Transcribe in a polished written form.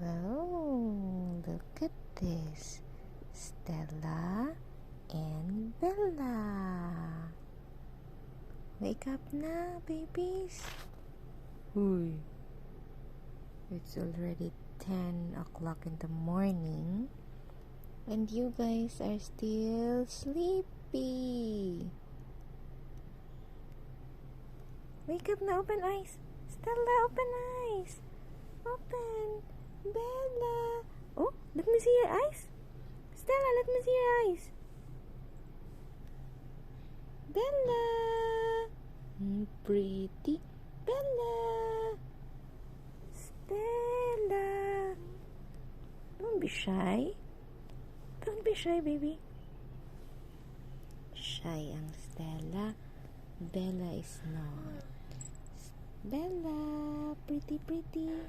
Oh, look at this. Stella and Bella. Wake up na, babies. Uy. It's already 10 o'clock in the morning. And you guys are still sleepy. Wake up na, open eyes. Stella, open eyes. Open. Bella. Oh, let me see your eyes. Stella, let me see your eyes. Bella. Pretty. Bella. Stella. Don't be shy. Don't be shy, baby. Shy ang Stella. Bella is not. Bella, pretty.